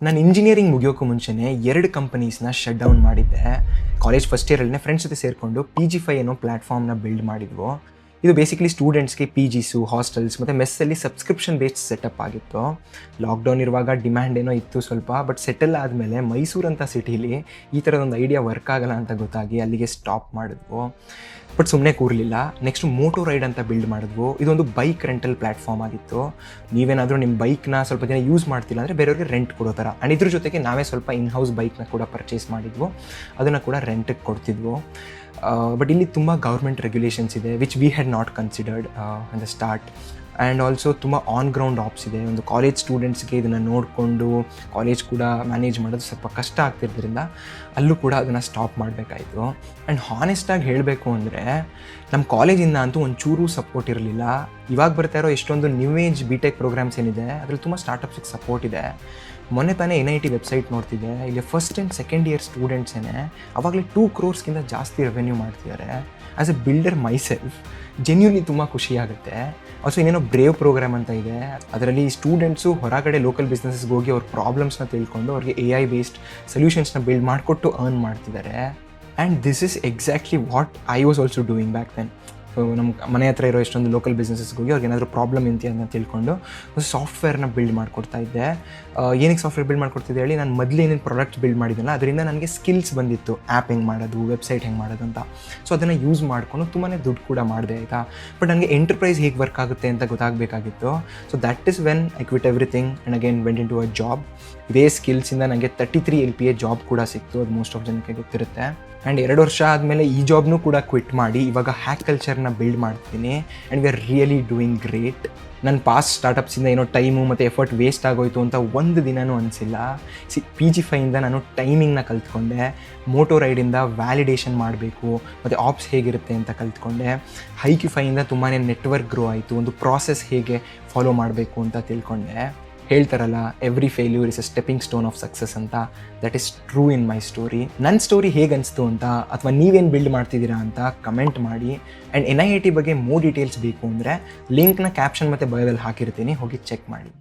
ನಾನು ಇಂಜಿನಿಯರಿಂಗ್ ಮುಗಿಯೋಕ್ಕೂ ಮುಂಚೆನೇ 2 ಕಂಪನೀಸ್ನ shut down ಮಾಡಿದ್ದೆ. ಕಾಲೇಜ್ ಫಸ್ಟ್ ಇಯರಲ್ಲೇ ಫ್ರೆಂಡ್ಸ್ ಜೊತೆ ಸೇರಿಕೊಂಡು PG5 ಅನ್ನೋ ಪ್ಲ್ಯಾಟ್ಫಾರ್ಮ್ನ ಬಿಲ್ಡ್ ಮಾಡಿದ್ವು. ಇದು ಬೇಸಿಕಲಿ ಸ್ಟೂಡೆಂಟ್ಸ್ಗೆ PGಸು, ಹಾಸ್ಟೆಲ್ಸ್ ಮತ್ತು ಮೆಸ್ಸಲ್ಲಿ ಸಬ್ಸ್ಕ್ರಿಪ್ಷನ್ ಬೇಸ್ಡ್ ಸೆಟಪ್ ಆಗಿತ್ತು. ಲಾಕ್ಡೌನ್ ಇರುವಾಗ ಡಿಮ್ಯಾಂಡ್ ಏನೋ ಇತ್ತು ಸ್ವಲ್ಪ, ಬಟ್ ಸೆಟಲ್ ಆದಮೇಲೆ ಮೈಸೂರು ಅಂತ ಸಿಟೀಲಿ ಈ ಥರದೊಂದು ಐಡಿಯಾ ವರ್ಕ್ ಆಗಲ್ಲ ಅಂತ ಗೊತ್ತಾಗಿ ಅಲ್ಲಿಗೆ ಸ್ಟಾಪ್ ಮಾಡಿದ್ವು. ಬಟ್ ಸುಮ್ಮನೆ ಕೂರಲಿಲ್ಲ. ನೆಕ್ಸ್ಟ್ ಮೋಟೋ ರೈಡ್ ಅಂತ ಬಿಲ್ಡ್ ಮಾಡಿದ್ವು. ಇದೊಂದು ಬೈಕ್ ರೆಂಟಲ್ ಪ್ಲ್ಯಾಟ್ಫಾರ್ಮ್ ಆಗಿತ್ತು. ನೀವೇನಾದರೂ ನಿಮ್ಮ ಬೈಕ್ನ ಸ್ವಲ್ಪ ದಿನ ಯೂಸ್ ಮಾಡ್ತಿಲ್ಲ ಅಂದರೆ ಬೇರೆಯವ್ರಿಗೆ ರೆಂಟ್ ಕೊಡೋ ಥರ. ಆ್ಯಂಡ್ ಇದ್ರ ಜೊತೆಗೆ ನಾವೇ ಸ್ವಲ್ಪ ಇನ್ ಹೌಸ್ ಬೈಕ್ನ ಕೂಡ ಪರ್ಚೇಸ್ ಮಾಡಿದ್ವು, ಅದನ್ನು ಕೂಡ ರೆಂಟಿಗೆ ಕೊಡ್ತಿದ್ವು. ಬಟ್ ಇಲ್ಲಿ ತುಂಬ ಗೌರ್ಮೆಂಟ್ ರೆಗ್ಯುಲೇಷನ್ಸ್ ಇದೆ which we had not considered in the start. And also ತುಂಬ ಆನ್ ಗ್ರೌಂಡ್ ಆಪ್ಸ್ ಇದೆ. ಒಂದು ಕಾಲೇಜ್ ಸ್ಟೂಡೆಂಟ್ಸ್ಗೆ ಇದನ್ನು ನೋಡಿಕೊಂಡು ಕಾಲೇಜ್ ಕೂಡ ಮ್ಯಾನೇಜ್ ಮಾಡೋದು ಸ್ವಲ್ಪ ಕಷ್ಟ ಆಗ್ತಿರೋದ್ರಿಂದ ಅಲ್ಲೂ ಕೂಡ ಅದನ್ನು ಸ್ಟಾಪ್ ಮಾಡಬೇಕಾಯಿತು. ಆ್ಯಂಡ್ ಹಾನೆಸ್ಟಾಗಿ ಹೇಳಬೇಕು ಅಂದರೆ ನಮ್ಮ ಕಾಲೇಜಿಂದ ಅಂತೂ ಒಂಚೂರು ಸಪೋರ್ಟ್ ಇರಲಿಲ್ಲ. ಇವಾಗ ಬರ್ತಾ ಇರೋ ಎಷ್ಟೊಂದು ನ್ಯೂ ಏಜ್ BTech ಪ್ರೋಗ್ರಾಮ್ಸ್ ಏನಿದೆ ಅದರಲ್ಲಿ ತುಂಬ ಸ್ಟಾರ್ಟಪ್ಸಿಗೆ ಸಪೋರ್ಟ್ ಇದೆ. ಮೊನ್ನೆ ತಾನೇ NIT ವೆಬ್ಸೈಟ್ ನೋಡ್ತಿದ್ದೆ, ಇಲ್ಲಿ ಫಸ್ಟ್ ಆ್ಯಂಡ್ ಸೆಕೆಂಡ್ ಇಯರ್ ಸ್ಟೂಡೆಂಟ್ಸೇ ಆವಾಗಲೇ 2 crores ಜಾಸ್ತಿ ರೆವೆನ್ಯೂ ಮಾಡ್ತಿದ್ದಾರೆ. As A builder myself genuinely ತುಂಬ ಖುಷಿಯಾಗುತ್ತೆ. ಆಲ್ಸೋ ಇನ್ನೇನೋ ಬ್ರೇವ್ ಪ್ರೋಗ್ರಾಮ್ ಅಂತ ಇದೆ, ಅದರಲ್ಲಿ ಸ್ಟೂಡೆಂಟ್ಸು ಹೊರಗಡೆ ಲೋಕಲ್ ಬಿಸ್ನೆಸ್ಗೆ ಹೋಗಿ ಅವ್ರ ಪ್ರಾಬ್ಲಮ್ಸ್ನ ತಿಳ್ಕೊಂಡು ಅವ್ರಿಗೆ AI ಬೇಸ್ಡ್ ಸೊಲ್ಯೂಷನ್ಸ್ನ ಬಿಲ್ಡ್ ಮಾಡಿಕೊಟ್ಟು ಅರ್ನ್ ಮಾಡ್ತಿದ್ದಾರೆ. And this is exactly what I was also doing back then. So ನಮ್ಮ ಮನೆ ಹತ್ರ ಇರೋ ಎಷ್ಟೊಂದು ಲೋಕಲ್ ಬಿಸ್ನೆಸಸ್ಗೆ ಹೋಗಿ ಅವ್ರಿಗೆ ಏನಾದರೂ ಪ್ರಾಬ್ಲಮ್ ಇಂತಿ ಅಂತ ತಿಳ್ಕೊಂಡು ಸಾಫ್ಟ್ವೇರ್ನ ಬಿಲ್ಡ್ ಮಾಡ್ಕೊಡ್ತಾ ಇದ್ದೆ. ಏನಕ್ಕೆ ಸಾಫ್ಟ್ವೇರ್ ಬಿಲ್ಡ್ ಮಾಡ್ಕೊಡ್ತಿದ್ದೆ ಹೇಳಿ, ನಾನು ಮೊದಲು ಏನೇನು ಪ್ರಾಡಕ್ಟ್ ಬಿಲ್ಡ್ ಮಾಡಿದ್ನಲ್ಲ ಅದರಿಂದ ನನಗೆ ಸ್ಕಿಲ್ಸ್ ಬಂದಿತ್ತು, ಆ್ಯಪ್ ಹೆಂಗೆ ಮಾಡೋದು, ವೆಬ್ಸೈಟ್ ಹೆಂಗೆ ಮಾಡೋದು ಅಂತ. ಸೊ ಅದನ್ನು ಯೂಸ್ ಮಾಡಿಕೊಂಡು ತುಂಬಾ ದುಡ್ಡು ಕೂಡ ಮಾಡಿದೆ, ಆಯಿತಾ. ಬಟ್ ನನಗೆ ಎಂಟರ್ಪ್ರೈಸ್ ಹೇಗೆ ವರ್ಕ್ ಆಗುತ್ತೆ ಅಂತ ಗೊತ್ತಾಗಬೇಕಾಗಿತ್ತು. So that is when I quit everything and again went into a job. ಇದೇ ಸ್ಕಿಲ್ಸಿಂದ ನನಗೆ 33 LPA ಜಾಬ್ ಕೂಡ ಸಿಕ್ತು, ಅದು ಮೋಸ್ಟ್ ಆಫ್ ಜನಕ್ಕೆ ಗೊತ್ತಿರುತ್ತೆ. ಆ್ಯಂಡ್ 2 ವರ್ಷ ಆದಮೇಲೆ ಈ ಜಾಬ್ನೂ ಕೂಡ ಕ್ವಿಟ್ ಮಾಡಿ ಇವಾಗ ಹ್ಯಾಕ್ ಕಲ್ಚರ್ನ ಬಿಲ್ಡ್ ಮಾಡ್ತೀನಿ. And we are really doing great. ನನ್ನ ಪಾಸ್ಟ್ ಸ್ಟಾರ್ಟಪ್ಸಿಂದ ಏನೋ ಟೈಮು ಮತ್ತು ಎಫರ್ಟ್ ವೇಸ್ಟ್ ಆಗೋಯ್ತು ಅಂತ ಒಂದು ದಿನವೂ ಅನಿಸಿಲ್ಲ. PG5ಇಂದ ನಾನು ಟೈಮಿಂಗ್ನ ಕಲ್ತ್ಕೊಂಡೆ, ಮೋಟೋ ರೈಡಿಂದ ವ್ಯಾಲಿಡೇಷನ್ ಮಾಡಬೇಕು ಮತ್ತು ಆಪ್ಸ್ ಹೇಗಿರುತ್ತೆ ಅಂತ ಕಲ್ತ್ಕೊಂಡೆ. Hikifyಯಿಂದ ತುಂಬಾ ನೆಟ್ವರ್ಕ್ ಗ್ರೋ ಆಯಿತು, ಒಂದು ಪ್ರಾಸೆಸ್ ಹೇಗೆ ಫಾಲೋ ಮಾಡಬೇಕು ಅಂತ ತಿಳ್ಕೊಂಡೆ. ಹೇಳ್ತಾರಲ್ಲ, every failure is a stepping stone of success ಅಂತ. That is true in my story. ನನ್ನ ಸ್ಟೋರಿ ಹೇಗೆ ಅನಿಸ್ತು ಅಂತ ಅಥವಾ ನೀವೇನು ಬಿಲ್ಡ್ ಮಾಡ್ತಿದ್ದೀರಾ ಅಂತ ಕಮೆಂಟ್ ಮಾಡಿ. ಆ್ಯಂಡ್ NIT ಬಗ್ಗೆ ಮೋರ್ ಡೀಟೇಲ್ಸ್ ಬೇಕು ಅಂದರೆ ಲಿಂಕ್ನ ಕ್ಯಾಪ್ಷನ್ ಮತ್ತು ಬಯೋದಲ್ಲಿ ಹಾಕಿರ್ತೀನಿ, ಹೋಗಿ ಚೆಕ್ ಮಾಡಿ.